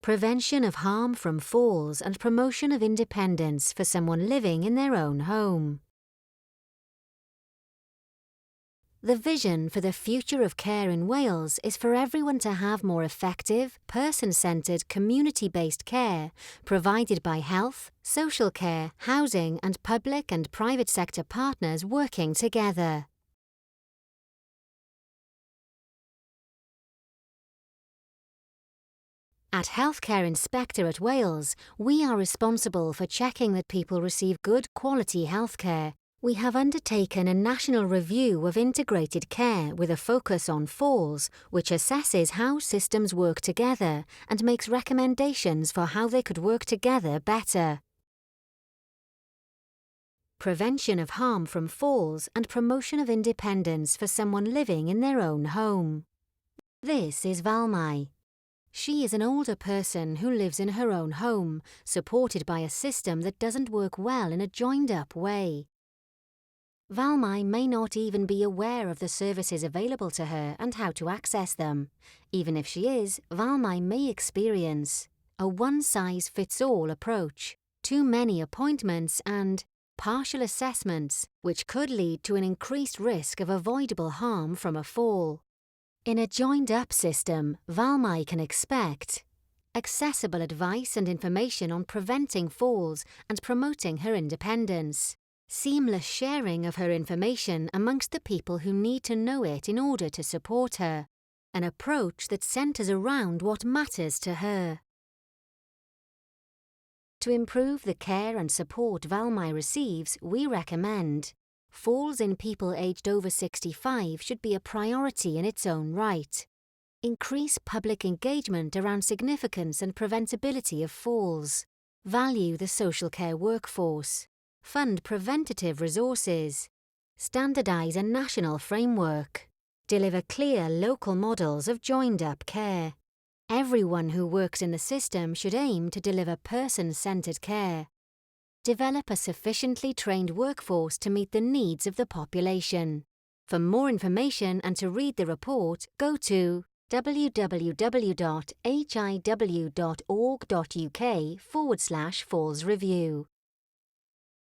Prevention of harm from falls and promotion of independence for someone living in their own home. The vision for the future of care in Wales is for everyone to have more effective, person-centred, community-based care provided by health, social care, housing and public and private sector partners working together. At Healthcare Inspectorate Wales, we are responsible for checking that people receive good quality healthcare. We have undertaken a national review of integrated care with a focus on falls, which assesses how systems work together and makes recommendations for how they could work together better. Prevention of harm from falls and promotion of independence for someone living in their own home. This is Valmai. She is an older person who lives in her own home, supported by a system that doesn't work well in a joined-up way. Valmai may not even be aware of the services available to her and how to access them. Even if she is, Valmai may experience a one-size-fits-all approach, too many appointments and partial assessments, which could lead to an increased risk of avoidable harm from a fall. In a joined-up system, Valmai can expect accessible advice and information on preventing falls and promoting her independence, seamless sharing of her information amongst the people who need to know it in order to support her, an approach that centres around what matters to her. To improve the care and support Valmai receives, we recommend falls in people aged over 65 should be a priority in its own right. Increase public engagement around significance and preventability of falls. Value the social care workforce. Fund preventative resources. Standardise a national framework. Deliver clear local models of joined-up care. Everyone who works in the system should aim to deliver person-centred care. Develop a sufficiently trained workforce to meet the needs of the population. For more information and to read the report, go to www.hiw.org.uk/falls review.